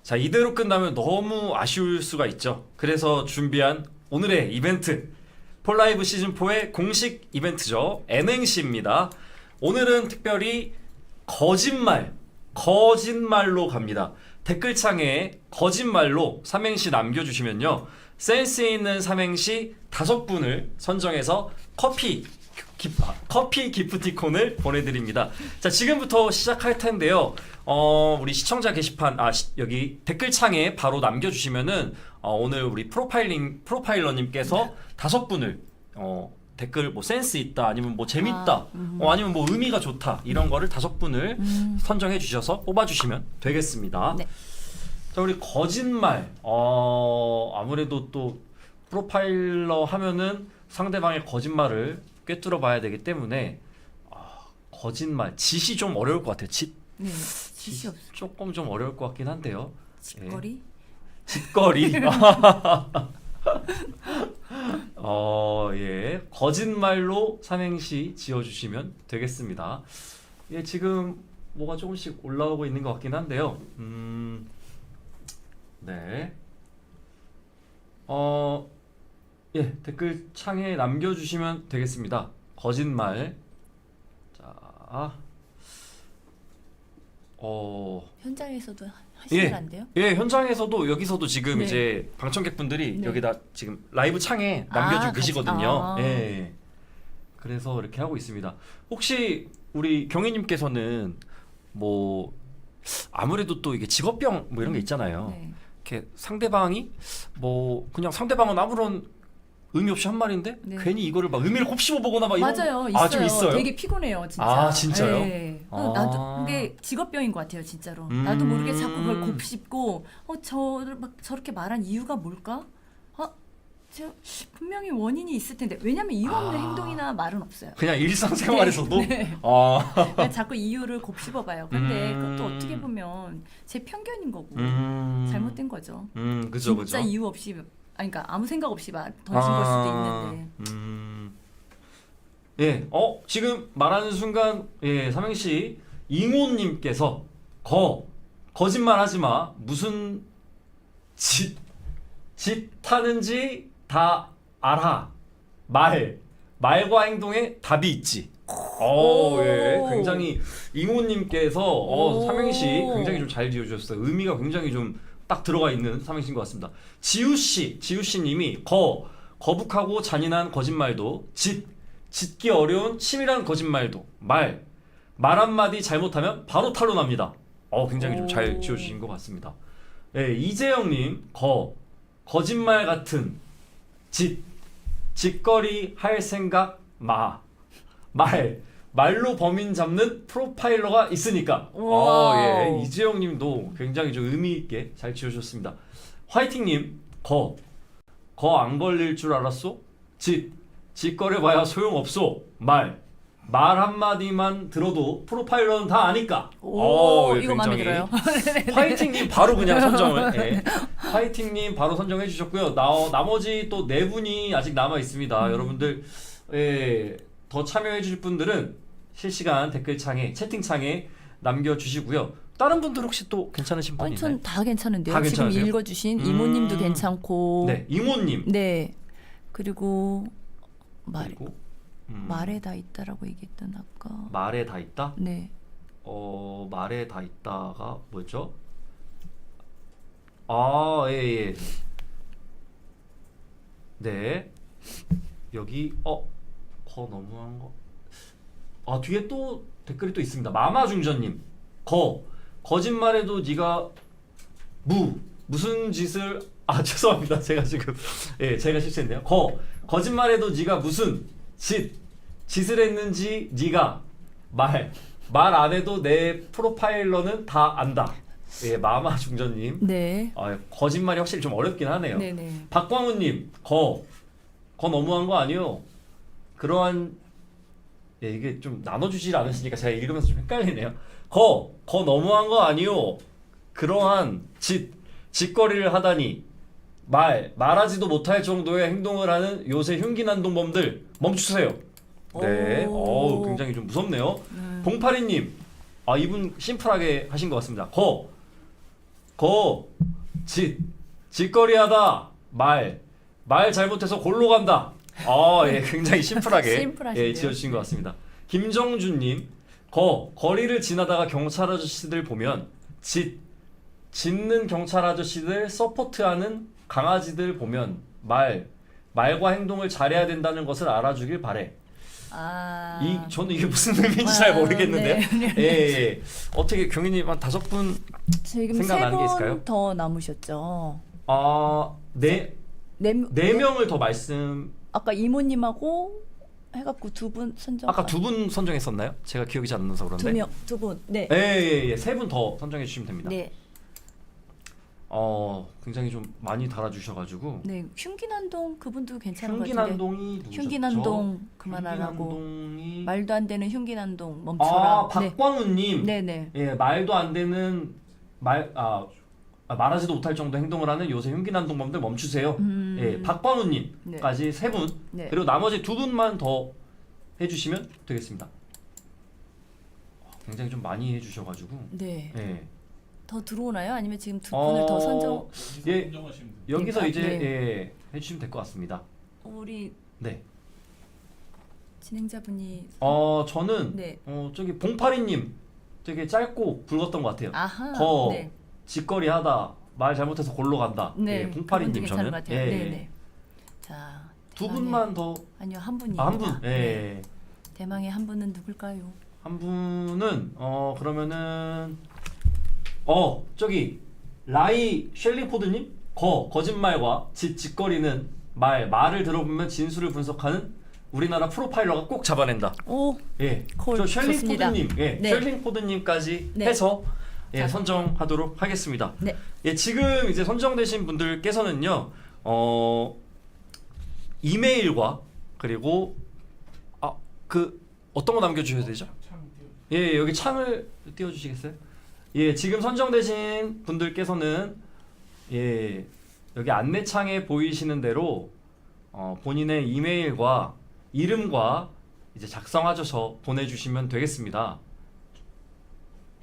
자, 이대로 끝나면 너무 아쉬울 수가 있죠. 그래서 준비한 오늘의 이벤트, 폴라이브 시즌4의 공식 이벤트죠. N행시입니다. 오늘은 특별히 거짓말로 갑니다. 댓글창에 거짓말로 삼행시 남겨주시면요, 센스 있는 삼행시 5분을 선정해서 커피 기프티콘을 보내드립니다. 자, 지금부터 시작할 텐데요. 우리 시청자 게시판, 여기 댓글창에 바로 남겨주시면은 오늘 우리 프로파일러님께서 5분을 댓글 뭐 센스 있다, 아니면 뭐 재밌다, 아니면 뭐 의미가 좋다, 이런 거를 5분을 선정해 주셔서 뽑아주시면 되겠습니다. 네. 자, 우리 거짓말. 아무래도 또 프로파일러 하면은 상대방의 거짓말을 꿰뚫어 봐야 되기 때문에 거짓말, 짓이 좀 어려울 것 같아요. 네, 짓이 없어. 조금 좀 어려울 것 같긴 한데요. 짓거리? 짓거리. 예. 거짓말로 삼행시 지어주시면 되겠습니다. 예, 지금 뭐가 조금씩 올라오고 있는 것 같긴 한데요. 네. 예, 댓글 창에 남겨주시면 되겠습니다. 거짓말. 자, 현장에서도 하시면 안 돼요? 예, 현장에서도 여기서도 지금 네. 이제 방청객분들이 네. 여기다 지금 라이브 창에 남겨주고 계시거든요. 같이. 예. 그래서 이렇게 하고 있습니다. 혹시 우리 경희님께서는 뭐 아무래도 또 이게 직업병 뭐 이런 게 있잖아요. 네. 이렇게 상대방이 뭐 그냥 상대방은 아무런 의미 없이 한 말인데 네. 괜히 이거를 막 의미를 곱씹어 보거나 막 이런. 맞아요, 있어요. 좀 있어요. 되게 피곤해요, 진짜. 아, 진짜요? 네. 나도 그게 직업병인 것 같아요, 진짜로. 나도 모르게 자꾸 그걸 곱씹고, 저렇게 말한 이유가 뭘까? 분명히 원인이 있을 텐데. 왜냐면 이유 없는 행동이나 말은 없어요. 그냥 일상생활에서도. 네. 그냥 자꾸 이유를 곱씹어봐요. 근데 그것도 어떻게 보면 제 편견인 거고 잘못된 거죠. 그죠, 진짜 그죠. 이유 없이, 그러니까 아무 생각 없이 던진 걸 수도 있는데. 예, 지금 말하는 순간, 예, 삼행시 잉호님께서 거짓말하지 마. 무슨 집 타는지 다 알아. 말과 행동에 답이 있지. 예. 굉장히 이모님께서 삼행시 굉장히 좀 잘 지어주셨어요. 의미가 굉장히 좀 딱 들어가 있는 삼행시인 것 같습니다. 지우씨님이 거북하고 잔인한 거짓말도, 짓기 어려운 치밀한 거짓말도, 말 한마디 잘못하면 바로 탄로납니다. 굉장히 좀 잘 지어주신 것 같습니다. 예, 이재영님, 거짓말 같은 짓거리 할 생각 말로 범인 잡는 프로파일러가 있으니까. 예. 이재영님도 굉장히 좀 의미 있게 잘 지어주셨습니다. 화이팅님, 거 안 걸릴 줄 알았소? 짓거려 봐야 소용없소. 말 한마디만 들어도 프로파일러는 다 아니까. 예, 이거 마음에 들어요. 화이팅님 바로 그냥 선정을. 예. 화이팅님 바로 선정해 주셨고요. 나머지 또 네 분이 아직 남아 있습니다. 여러분들 더 참여해 주실 분들은 실시간 댓글창에 채팅창에 남겨주시고요. 다른 분들 혹시 또 괜찮으신 분 있나요? 전 다 괜찮은데요. 다 지금 괜찮으세요? 읽어주신 이모님도 괜찮고. 네, 이모님. 네. 그리고 그리고 말에 다 있다라고 얘기했던 아까. 말에 다 있다? 네. 말에 다 있다가 뭐였죠? 예. 네. 여기 거 너무한 거. 뒤에 또 댓글이 또 있습니다. 마마중전님, 거짓말해도 네가 무슨 짓을 죄송합니다. 제가 지금 제가 실수했네요. 거짓말해도 네가 무슨 짓을 했는지 네가 말 안 해도 내 프로파일러는 다 안다. 예, 마마중전님. 네. 거짓말이 확실히 좀 어렵긴 하네요. 네네. 박광훈님, 거 너무한 거 아니요? 그러한 이게 좀 나눠주질 않으시니까 제가 읽으면서 좀 헷갈리네요. 거 너무한 거 아니요? 그러한 짓거리를 하다니 말하지도 못할 정도의 행동을 하는 요새 흉기난동범들 멈추세요. 네, 굉장히 좀 무섭네요. 봉파리님, 이분 심플하게 하신 것 같습니다. 짓거리하다 말 잘못해서 골로 간다. 예, 굉장히 심플하게 지어주신 것 같습니다. 김정준님, 거리를 지나다가 경찰 아저씨들 보면 짖는 경찰 아저씨들 서포트하는 강아지들 보면 말과 행동을 잘해야 된다는 것을 알아주길 바래. 저는 이게 무슨 의미인지 잘 모르겠는데요. 네. 예. 어떻게 경희님 한 5분 지금 생각나는 게 있을까요? 3분 더 남으셨죠. 네 명을 더 말씀. 아까 이모님하고 해갖고 2분 선정. 아까 2분 선정했었나요? 제가 기억이 잘 안 나서 그런데. 2분. 네. 예. 3분 더 선정해 주시면 됩니다. 네. 굉장히 좀 많이 달아주셔가지고. 네. 흉기난동 그분도 괜찮은 것 같은데. 흉기난동이 누구셨죠? 흉기난동 그만하라고. 흉기난동이... 말도 안 되는 흉기난동 멈춰라. 박광훈님. 네네. 예, 말도 안 되는 말하지도 못할 정도 행동을 하는 요새 흉기난동범들 멈추세요. 예, 박광훈님까지 3분. 네. 그리고 나머지 2분만 더 해주시면 되겠습니다. 굉장히 좀 많이 해주셔가지고. 네. 예. 더 들어오나요? 아니면 지금 2분을 더 선정? 예, 여기서 이제 네. 해주시면 될 것 같습니다. 우리 네. 진행자분이. 저는 네. 저기 봉파리님 되게 짧고 굵었던 것 같아요. 아하. 네. 짓거리 하다 말 잘못해서 골로 간다. 네. 예, 봉파리님 저는. 예. 네네. 자. 2분만 더. 아니요, 한 분이. 한 분. 예. 네. 대망의 한 분은 누굴까요? 한 분은 그러면은 저기 라이 셸링포드님, 거짓말과 짓거리는 말을 들어보면 진술을 분석하는 우리나라 프로파일러가 꼭 잡아낸다. 예, 저 셸링포드님, 네. 셸링포드님까지 해서 선정하도록 하겠습니다. 네. 예, 지금 이제 선정되신 분들께서는요, 이메일과 그리고 어떤 거 남겨주셔야 되죠? 예, 여기 창을 띄워주시겠어요? 예, 지금 선정되신 분들께서는 여기 안내창에 보이시는 대로 본인의 이메일과 이름과 이제 작성하셔서 보내주시면 되겠습니다.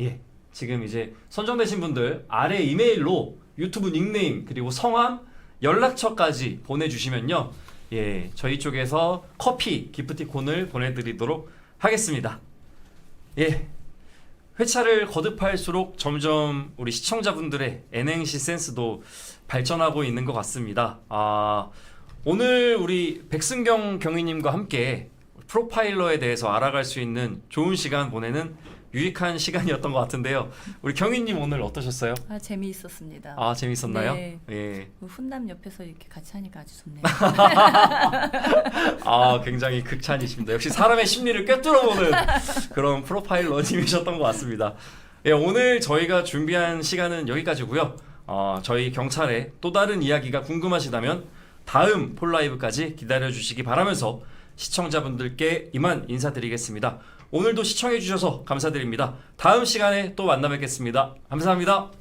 예, 지금 이제 선정되신 분들 아래 이메일로 유튜브 닉네임 그리고 성함, 연락처까지 보내주시면요, 예, 저희 쪽에서 커피 기프티콘을 보내드리도록 하겠습니다. 예, 회차를 거듭할수록 점점 우리 시청자분들의 N행시 센스도 발전하고 있는 것 같습니다. 오늘 우리 백승경 경위님과 함께 프로파일러에 대해서 알아갈 수 있는 좋은 시간 보내는 유익한 시간이었던 것 같은데요. 우리 경위님 오늘 어떠셨어요? 재미있었습니다. 재밌었나요? 네. 예. 훈남 옆에서 이렇게 같이 하니까 아주 좋네요. 굉장히 극찬이십니다. 역시 사람의 심리를 꿰뚫어보는 그런 프로파일러님이셨던 것 같습니다. 예, 오늘 저희가 준비한 시간은 여기까지고요. 저희 경찰의 또 다른 이야기가 궁금하시다면 다음 폴라이브까지 기다려주시기 바라면서 시청자분들께 이만 인사드리겠습니다. 오늘도 시청해주셔서 감사드립니다. 다음 시간에 또 만나 뵙겠습니다. 감사합니다.